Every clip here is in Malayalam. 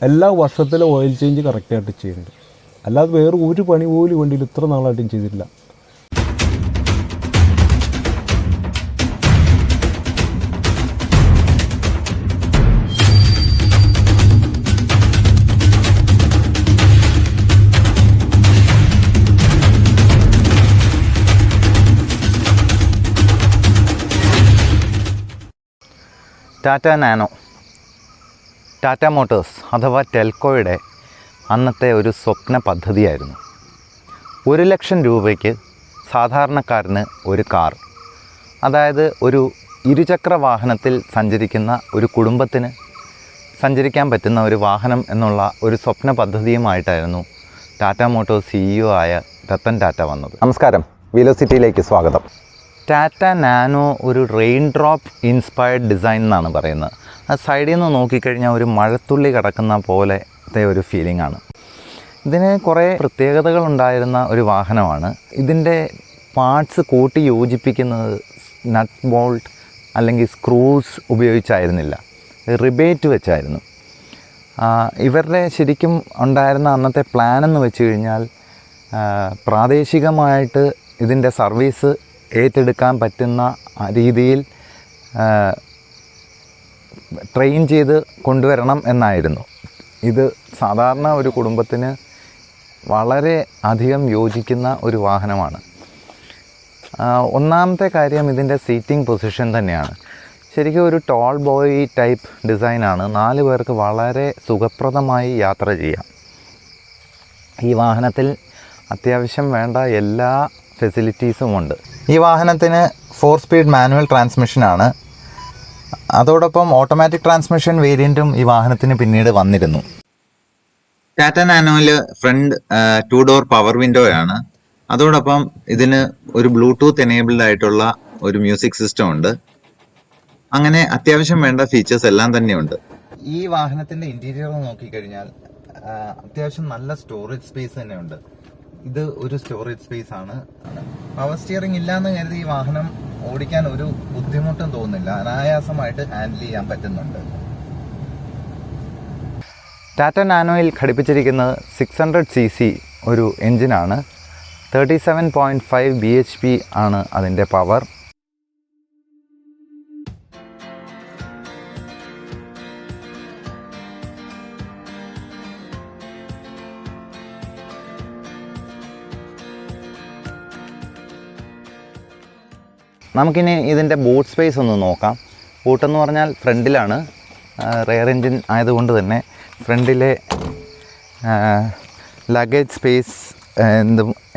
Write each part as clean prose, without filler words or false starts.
എല്ലാ വർഷത്തിലും ഓയിൽ ചേഞ്ച് കറക്റ്റായിട്ട് ചെയ്യുന്നുണ്ട്. അല്ലാതെ വേറെ ഒരു പണി പോലും വണ്ടിയിൽ ഇത്ര നാളായിട്ടും ചെയ്തിട്ടില്ല. ടാറ്റ നാനോ, ടാറ്റ മോട്ടോഴ്സ് അഥവാ ടെൽക്കോയുടെ അന്നത്തെ ഒരു സ്വപ്ന പദ്ധതിയായിരുന്നു. 1 ലക്ഷം രൂപയ്ക്ക് സാധാരണക്കാരന് ഒരു കാർ, അതായത് ഒരു ഇരുചക്ര വാഹനത്തിൽ സഞ്ചരിക്കുന്ന ഒരു കുടുംബത്തിന് സഞ്ചരിക്കാൻ പറ്റുന്ന ഒരു വാഹനം എന്നുള്ള ഒരു സ്വപ്ന പദ്ധതിയുമായിട്ടായിരുന്നു ടാറ്റ മോട്ടോഴ്സ് CEO ആയ രത്തൻ ടാറ്റ വന്നത്. നമസ്കാരം, വീലോസിറ്റിയിലേക്ക് സ്വാഗതം. ടാറ്റ നാനോ ഒരു റെയിൻ ഡ്രോപ്പ് ഇൻസ്പയർഡ് ഡിസൈൻ എന്നാണ് പറയുന്നത്. ആ സൈഡിൽ നിന്ന് നോക്കിക്കഴിഞ്ഞാൽ ഒരു മഴത്തുള്ളി കിടക്കുന്ന പോലത്തെ ഒരു ഫീലിംഗ് ആണ്. ഇതിന് കുറേ പ്രത്യേകതകളുണ്ടായിരുന്ന ഒരു വാഹനമാണ്. ഇതിൻ്റെ പാർട്സ് കൂട്ടി യോജിപ്പിക്കുന്നത് നട്ട് ബോൾട്ട് അല്ലെങ്കിൽ സ്ക്രൂസ് ഉപയോഗിച്ചായിരുന്നില്ല, റിബേറ്റ് വെച്ചായിരുന്നു. ഇവരുടെ ശരിക്കും ഉണ്ടായിരുന്ന അന്നത്തെ പ്ലാൻ എന്ന് വെച്ച് കഴിഞ്ഞാൽ പ്രാദേശികമായിട്ട് ഇതിൻ്റെ സർവീസ് ഏറ്റെടുക്കാൻ പറ്റുന്ന രീതിയിൽ ട്രെയിൻ ചെയ്ത് കൊണ്ടുവരണം എന്നായിരുന്നു. ഇത് സാധാരണ ഒരു കുടുംബത്തിന് വളരെ അധികം യോജിക്കുന്ന ഒരു വാഹനമാണ്. ഒന്നാമത്തെ കാര്യം ഇതിൻ്റെ സീറ്റിംഗ് പൊസിഷൻ തന്നെയാണ്. ശരിക്കും ഒരു ടോൾ ബോയ് ടൈപ്പ് ഡിസൈനാണ്. 4 പേർക്ക് വളരെ സുഖപ്രദമായി യാത്ര ചെയ്യാം. ഈ വാഹനത്തിൽ അത്യാവശ്യം വേണ്ട എല്ലാ ഫെസിലിറ്റീസും ഉണ്ട്. ഈ വാഹനത്തിന് 4 സ്പീഡ് മാനുവൽ ട്രാൻസ്മിഷനാണ്. അതോടൊപ്പം ഓട്ടോമാറ്റിക് ട്രാൻസ്മിഷൻ വേരിയൻറ്റും ഈ വാഹനത്തിന് പിന്നീട് വന്നിരുന്നു. ടാറ്റ നാനോയിൽ ഫ്രണ്ട് 2 ഡോർ പവർ വിൻഡോയാണ്. അതോടൊപ്പം ഇതിന് ഒരു ബ്ലൂടൂത്ത് എനേബിൾഡ് ആയിട്ടുള്ള ഒരു മ്യൂസിക് സിസ്റ്റം ഉണ്ട്. അങ്ങനെ അത്യാവശ്യം വേണ്ട ഫീച്ചേഴ്സ് എല്ലാം തന്നെയുണ്ട്. ഈ വാഹനത്തിൻ്റെ ഇൻറ്റീരിയർ നോക്കിക്കഴിഞ്ഞാൽ അത്യാവശ്യം നല്ല സ്റ്റോറേജ് സ്പേസ് തന്നെയുണ്ട്. ഇത് ഒരു സ്റ്റോറേജ് സ്പേസ് ആണ്. പവർ സ്റ്റിയറിംഗ് ഇല്ലാന്ന് കരുതി ഈ വാഹനം ഓടിക്കാൻ ഒരു ബുദ്ധിമുട്ടും തോന്നുന്നില്ല. അനായാസമായിട്ട് ഹാൻഡിൽ ചെയ്യാൻ പറ്റുന്നുണ്ട്. ടാറ്റ നാനോയിൽ ഘടിപ്പിച്ചിരിക്കുന്നത് 600cc ഒരു എഞ്ചിനാണ്. 37.5 bhp ആണ് അതിൻ്റെ പവർ. നമുക്കിനി ഇതിൻ്റെ ബൂട്ട് സ്പേസ് ഒന്ന് നോക്കാം. ബൂട്ടെന്ന് പറഞ്ഞാൽ ഫ്രണ്ടിലാണ്. റെയർ എൻജിൻ ആയതുകൊണ്ട് തന്നെ ഫ്രണ്ടിലെ ലഗേജ് സ്പേസ്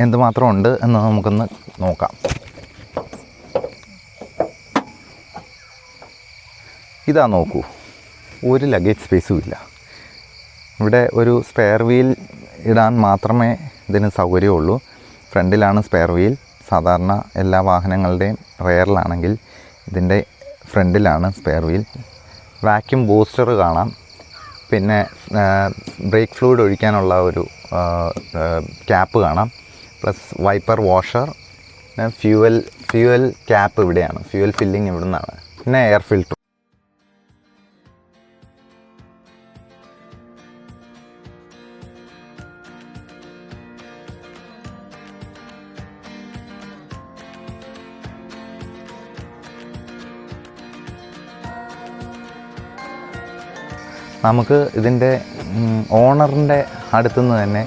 എന്തുമാത്രം ഉണ്ട് എന്ന് നമുക്കൊന്ന് നോക്കാം. ഇതാ നോക്കൂ, ഒരു ലഗേജ് സ്പേസും ഇല്ല. ഇവിടെ ഒരു സ്പെയർ വീൽ ഇടാൻ മാത്രമേ ഇതിന് സൗകര്യമുള്ളൂ. ഫ്രണ്ടിലാണ് സ്പെയർ വീൽ. സാധാരണ എല്ലാ വാഹനങ്ങളുടെയും റെയറിലാണെങ്കിൽ ഇതിൻ്റെ ഫ്രണ്ടിലാണ് സ്പെയർ വീൽ. വാക്യൂം ബൂസ്റ്റർ കാണാം. പിന്നെ ബ്രേക്ക് ഫ്ലൂയിഡ് ഒഴിക്കാനുള്ള ഒരു ക്യാപ്പ് കാണാം. Plus wiper washer. പിന്നെ ഫ്യൂവൽ ക്യാപ്പ് ഇവിടെയാണ്. ഫ്യൂവൽ ഫില്ലിങ് ഇവിടെ നിന്നാണ്. പിന്നെ എയർ ഫിൽറ്റർ. നമുക്ക് ഇതിൻ്റെ ഓണറിൻ്റെ അടുത്തുനിന്ന് തന്നെ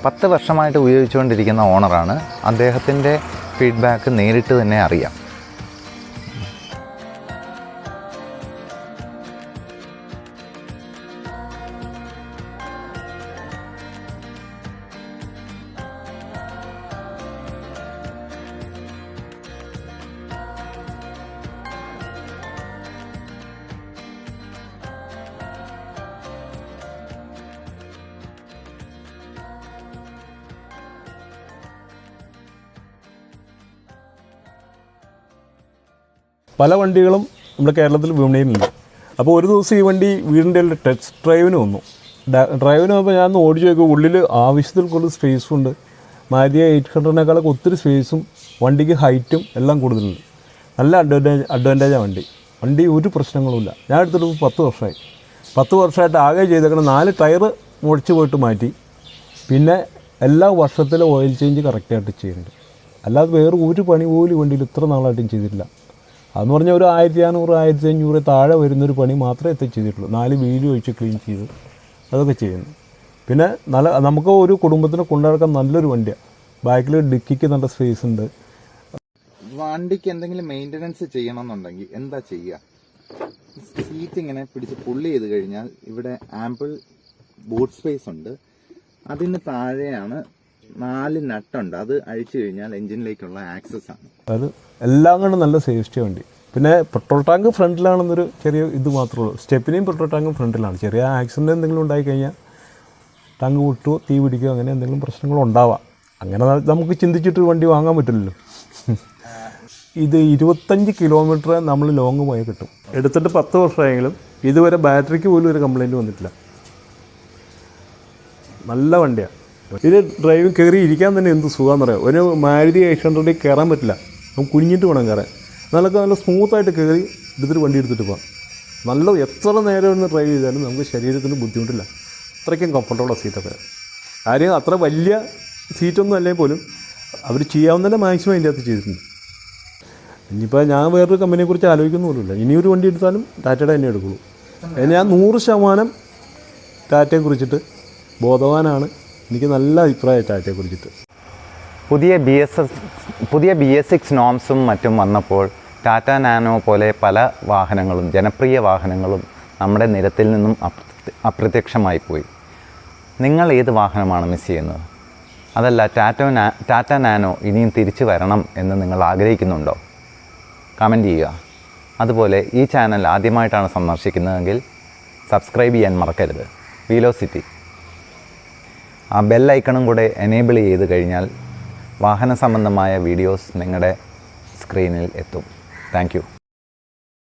10 വർഷമായിട്ട് ഉപയോഗിച്ചുകൊണ്ടിരിക്കുന്ന ഓണറാണ്. അദ്ദേഹത്തിൻ്റെ ഫീഡ്ബാക്ക് നേരിട്ട് തന്നെ അറിയാം. പല വണ്ടികളും നമ്മുടെ കേരളത്തിൽ വിപണിയിലുണ്ട്. അപ്പോൾ ഒരു ദിവസം ഈ വണ്ടി വീടിൻ്റെ ടെസ്റ്റ് ഡ്രൈവിന് വന്നു. ഡ്രൈവിന് വന്നപ്പോൾ ഞാൻ ഓടിച്ചു നോക്കി. ഉള്ളിൽ ആവശ്യത്തിൽ കൂടുതൽ സ്പേസും ഉണ്ട്. മാരുതി 800-നേക്കാളൊക്കെ ഒത്തിരി സ്പേസും വണ്ടിക്ക് ഹൈറ്റും എല്ലാം കൂടുതലുണ്ട്. നല്ല അഡ്വാൻറ്റേജാണ് വണ്ടി ഒരു പ്രശ്നങ്ങളുമില്ല. ഞാൻ എടുത്തിട്ട് 10 വർഷമായി. 10 വർഷമായിട്ട് ആകെ ചെയ്തേക്കണം 4 ടയർ മുറിച്ച് പോയിട്ട് മാറ്റി. പിന്നെ എല്ലാ വർഷത്തിലും ഓയിൽ ചേഞ്ച് കറക്റ്റായിട്ട് ചെയ്യുന്നുണ്ട്. അല്ലാതെ വേറെ ഒരു പണി പോലും വണ്ടിയിൽ ഇത്ര നാളായിട്ടും ചെയ്തിട്ടില്ല. അതെന്ന് പറഞ്ഞാൽ ഒരു 1500 1500 താഴെ വരുന്നൊരു പണി മാത്രമേ ചെയ്തിട്ടുള്ളൂ. 4 വീല് ഒഴിച്ച് ക്ലീൻ ചെയ്ത് അതൊക്കെ ചെയ്യുന്നു. പിന്നെ നമുക്ക് ഒരു കുടുംബത്തിനെ കൊണ്ടുനടക്കാൻ നല്ലൊരു വണ്ടിയാണ്. ബാക്കിൽ ഡിക്കിക്ക് നല്ല സ്പേസ് ഉണ്ട്. വണ്ടിക്ക് എന്തെങ്കിലും മെയിൻ്റനൻസ് ചെയ്യണമെന്നുണ്ടെങ്കിൽ എന്താ ചെയ്യുക? സീറ്റ് ഇങ്ങനെ പിടിച്ച് പുള്ളി ചെയ്ത് കഴിഞ്ഞാൽ ഇവിടെ ആമ്പിൾ ബൂട്ട് സ്പേസ് ഉണ്ട്. അതിന് താഴെയാണ് 4 നട്ടുണ്ട്. അത് അഴിച്ചു കഴിഞ്ഞാൽ എഞ്ചിനിലേക്കുള്ള ആക്സസ് ആണ്. അത് എല്ലാം കൊണ്ട് നല്ല സേഫ്റ്റി വണ്ടി. പിന്നെ പെട്രോൾ ടാങ്ക് ഫ്രണ്ടിലാണെന്നൊരു ചെറിയ ഇത് മാത്രമേ ഉള്ളൂ. സ്റ്റെപ്പിനെയും പെട്രോൾ ടാങ്കും ഫ്രണ്ടിലാണ്. ചെറിയ ആക്സിഡൻറ്റ് എന്തെങ്കിലും ഉണ്ടായിക്കഴിഞ്ഞാൽ ടാങ്ക് പൊട്ടുമോ തീ പിടിക്കുകയോ അങ്ങനെ എന്തെങ്കിലും പ്രശ്നങ്ങളുണ്ടാവാം. അങ്ങനെ നമുക്ക് ചിന്തിച്ചിട്ടൊരു വണ്ടി വാങ്ങാൻ പറ്റില്ലല്ലോ. ഇത് 25 കിലോമീറ്റർ നമ്മൾ ലോങ് പോയി കിട്ടും. എടുത്തിട്ട് 10 വർഷമായെങ്കിലും ഇതുവരെ ബാറ്ററിക്ക് പോലും ഒരു കംപ്ലയിൻറ്റ് വന്നിട്ടില്ല. നല്ല വണ്ടിയാണ്. ഇത് ഡ്രൈവിംഗ് കയറി ഇരിക്കാൻ തന്നെ എന്ത് സുഖമെന്ന് പറയാം. ഒരു മാരുതി 800 കയറാൻ പറ്റില്ല. നമുക്ക് കുനിഞ്ഞിട്ട് വേണം കയറാൻ. നല്ല സ്മൂത്തായിട്ട് കയറി എടുത്തിട്ട് വണ്ടി എടുത്തിട്ട് പോകാം. എത്ര നേരം ഒന്ന് ഡ്രൈവ് ചെയ്താലും നമുക്ക് ശരീരത്തിന് ബുദ്ധിമുട്ടില്ല. അത്രയ്ക്കും കംഫർട്ടബിളാണ് സീറ്റൊക്കെ. കാര്യം അത്ര വലിയ സീറ്റൊന്നും അല്ലെങ്കിൽ പോലും അവർ ചെയ്യാവുന്നതിൻ്റെ മാക്സിമം അതിൻ്റെ അകത്ത് ചെയ്തിട്ടുണ്ട്. ഇനിയിപ്പോൾ ഞാൻ വേറൊരു കമ്പനിയെക്കുറിച്ച് ആലോചിക്കുന്ന പോലുമില്ല. ഇനിയൊരു വണ്ടി എടുത്താലും ടാറ്റയുടെ തന്നെ എടുക്കുള്ളൂ. ഞാൻ 100% ടാറ്റയെക്കുറിച്ചിട്ട് ബോധവാനാണ്. എനിക്ക് നല്ല അഭിപ്രായം ടാറ്റയെക്കുറിച്ചിട്ട്. പുതിയ BS6 നോംസും മറ്റും വന്നപ്പോൾ ടാറ്റ നാനോ പോലെ പല വാഹനങ്ങളും ജനപ്രിയ വാഹനങ്ങളും നമ്മുടെ നിരത്തിൽ നിന്നും അപ്രത്യക്ഷമായി പോയി. നിങ്ങൾ ഏത് വാഹനമാണ് മിസ് ചെയ്യുന്നത്? അതല്ല ടാറ്റ നാനോ ഇനിയും തിരിച്ചു വരണം എന്ന് നിങ്ങൾ ആഗ്രഹിക്കുന്നുണ്ടോ? കമൻറ്റ് ചെയ്യുക. അതുപോലെ ഈ ചാനൽ ആദ്യമായിട്ടാണ് സന്ദർശിക്കുന്നതെങ്കിൽ സബ്സ്ക്രൈബ് ചെയ്യാൻ മറക്കരുത്. WheelOcity ആ ബെൽ ഐക്കണും കൂടെ എനേബിൾ ചെയ്ത് കഴിഞ്ഞാൽ വാഹന സംബന്ധമായ വീഡിയോസ് നിങ്ങളുടെ സ്ക്രീനിൽ എത്തും. Thank you.